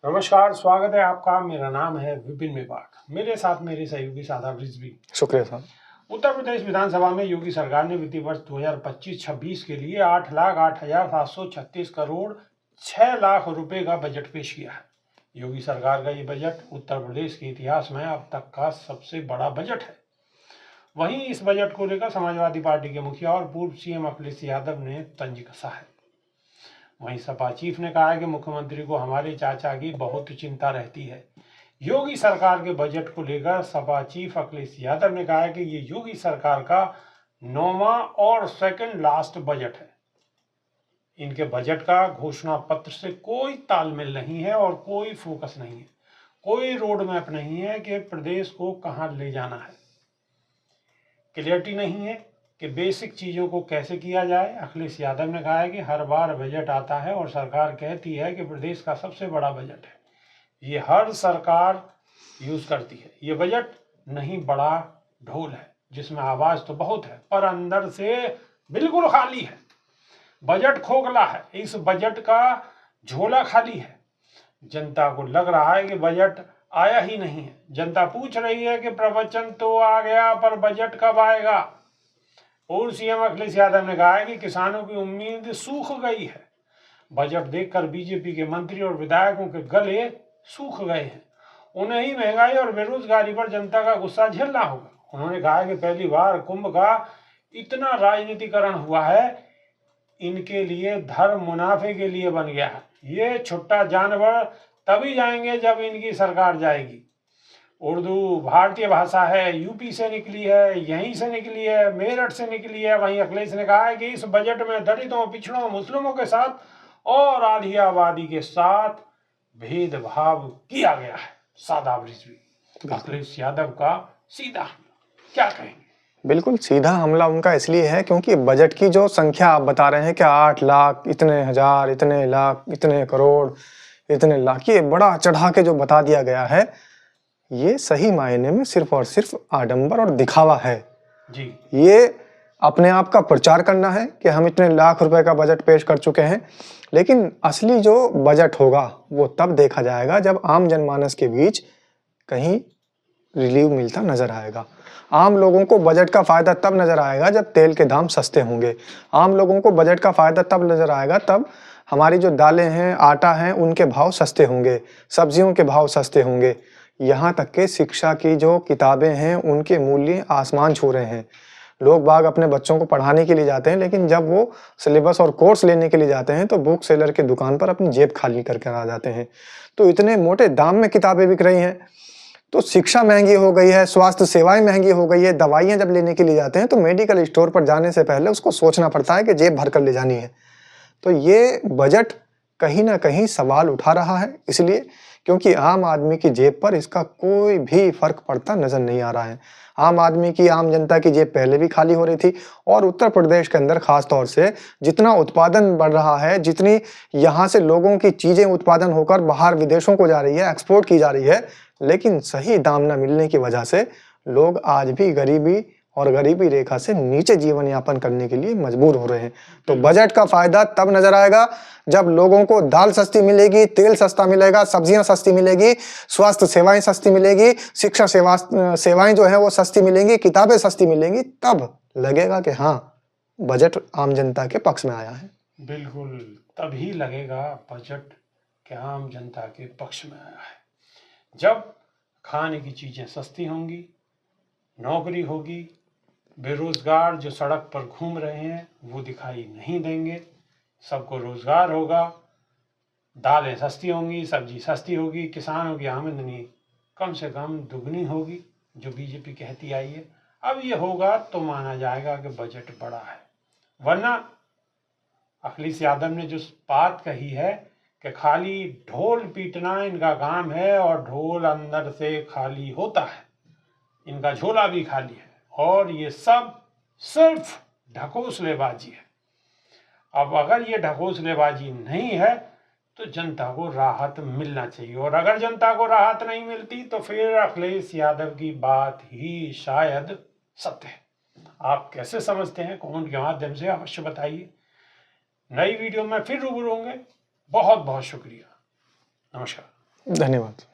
नमस्कार, स्वागत है आपका। मेरा नाम है विपिन मेवाड़। मेरे साथ मेरे सहयोगी शादाब रिजवी। शुक्रिया साहब। उत्तर प्रदेश विधानसभा में योगी सरकार ने वित्तीय वर्ष 2025-26 के लिए 8,08,736 करोड़ 6 लाख रुपए का बजट पेश किया है। योगी सरकार का ये बजट उत्तर प्रदेश के इतिहास में अब तक का सबसे बड़ा बजट है। वहीं इस बजट को लेकर समाजवादी पार्टी के मुखिया और पूर्व सीएम अखिलेश यादव ने तंज कसा है। वहीं सपा चीफ ने कहा है कि मुख्यमंत्री को हमारे चाचा की बहुत चिंता रहती है। योगी सरकार के बजट को लेकर सपा चीफ अखिलेश यादव ने कहा है कि ये योगी सरकार का 9वां और सेकंड लास्ट बजट है। इनके बजट का घोषणा पत्र से कोई तालमेल नहीं है और कोई फोकस नहीं है, कोई रोड मैप नहीं है कि प्रदेश को कहां ले जाना है। क्लियरिटी नहीं है कि बेसिक चीज़ों को कैसे किया जाए। अखिलेश यादव ने कहा है कि हर बार बजट आता है और सरकार कहती है कि प्रदेश का सबसे बड़ा बजट है। ये हर सरकार यूज करती है। ये बजट नहीं बड़ा ढोल है जिसमें आवाज तो बहुत है पर अंदर से बिल्कुल खाली है। बजट खोखला है। इस बजट का झोला खाली है। जनता को लग रहा है कि बजट आया ही नहीं है। जनता पूछ रही है कि प्रवचन तो आ गया पर बजट कब आएगा। पूर्व सीएम अखिलेश यादव ने कहा है कि किसानों की उम्मीद सूख गई है। बजट देखकर बीजेपी के मंत्री और विधायकों के गले सूख गए हैं। उन्हें ही महंगाई और बेरोजगारी पर जनता का गुस्सा झेलना होगा। उन्होंने कहा कि पहली बार कुंभ का इतना राजनीतिकरण हुआ है। इनके लिए धर्म मुनाफे के लिए बन गया है। ये छुट्टा जानवर तभी जाएंगे जब इनकी सरकार जाएगी। उर्दू भारतीय भाषा है, यूपी से निकली है, यहीं से निकली है, मेरठ से निकली है। वहीं अखिलेश ने कहा है कि इस बजट में दलितों, पिछड़ों, मुस्लिमों के साथ और आधी आबादी के साथ भेदभाव किया गया है। शादाब रिजवी, अखिलेश यादव का सीधा क्या कहेंगे? बिल्कुल सीधा हमला उनका इसलिए है क्योंकि बजट की जो संख्या आप बता रहे हैं कि 8 लाख, इतने हजार, इतने लाख, इतने करोड़, इतने लाख, ये बड़ा चढ़ा के जो बता दिया गया है, ये सही मायने में सिर्फ और सिर्फ आडंबर और दिखावा है जी। ये अपने आप का प्रचार करना है कि हम इतने लाख रुपए का बजट पेश कर चुके हैं। लेकिन असली जो बजट होगा वो तब देखा जाएगा जब आम जनमानस के बीच कहीं रिलीव मिलता नजर आएगा। आम लोगों को बजट का फायदा तब नजर आएगा जब तेल के दाम सस्ते होंगे। आम लोगों को बजट का फायदा तब नजर आएगा तब हमारी जो दालें हैं, आटा हैं, उनके भाव सस्ते होंगे, सब्जियों के भाव सस्ते होंगे। यहाँ तक के शिक्षा की जो किताबें हैं उनके मूल्य आसमान छू रहे हैं। लोग बाग अपने बच्चों को पढ़ाने के लिए जाते हैं, लेकिन जब वो सिलेबस और कोर्स लेने के लिए जाते हैं तो बुक सेलर की दुकान पर अपनी जेब खाली करके आ जाते हैं। तो इतने मोटे दाम में किताबें बिक रही हैं। तो शिक्षा महंगी हो गई है, स्वास्थ्य सेवाएं महंगी हो गई है। दवाइयां जब लेने के लिए जाते हैं तो मेडिकल स्टोर पर जाने से पहले उसको सोचना पड़ता है कि जेब भर कर ले जानी है। तो ये बजट कहीं ना कहीं सवाल उठा रहा है, इसलिए क्योंकि आम आदमी की जेब पर इसका कोई भी फर्क पड़ता नजर नहीं आ रहा है। आम आदमी की, आम जनता की जेब पहले भी खाली हो रही थी और उत्तर प्रदेश के अंदर खास तौर से जितना उत्पादन बढ़ रहा है, जितनी यहाँ से लोगों की चीजें उत्पादन होकर बाहर विदेशों को जा रही है, एक्सपोर्ट की जा रही है, लेकिन सही दाम न मिलने की वजह से लोग आज भी गरीबी और गरीबी रेखा से नीचे जीवन यापन करने के लिए मजबूर हो रहे हैं। तो बजट का फायदा तब नजर आएगा जब लोगों को दाल सस्ती मिलेगी, तेल सस्ता मिलेगा, सब्जियां सस्ती मिलेगी, स्वास्थ्य सेवाएं सस्ती मिलेगी, शिक्षा सेवाएं जो है वो सस्ती मिलेंगी, किताबें सस्ती मिलेंगी। तब लगेगा कि हाँ, बजट आम जनता के पक्ष में आया है। बिल्कुल तभी लगेगा बजट के आम जनता के पक्ष में आया है जब खाने की चीजें सस्ती होंगी, नौकरी होगी, बेरोजगार जो सड़क पर घूम रहे हैं वो दिखाई नहीं देंगे, सबको रोजगार होगा, दालें सस्ती होंगी, सब्जी सस्ती होगी, किसानों की आमदनी कम से कम दुगनी होगी, जो बीजेपी कहती आई है। अब ये होगा तो माना जाएगा कि बजट बड़ा है। वरना अखिलेश यादव ने जो बात कही है कि खाली ढोल पीटना इनका काम है और ढोल अंदर से खाली होता है, इनका झोला भी खाली है और ये सब सिर्फ ढकोसलेबाजी है। अब अगर ये ढकोसलेबाजी नहीं है तो जनता को राहत मिलना चाहिए, और अगर जनता को राहत नहीं मिलती तो फिर अखिलेश यादव की बात ही शायद सत्य है। आप कैसे समझते हैं? कमेंट के माध्यम से अवश्य बताइए। नई वीडियो में फिर रूबरू होंगे। बहुत बहुत शुक्रिया। नमस्कार। धन्यवाद।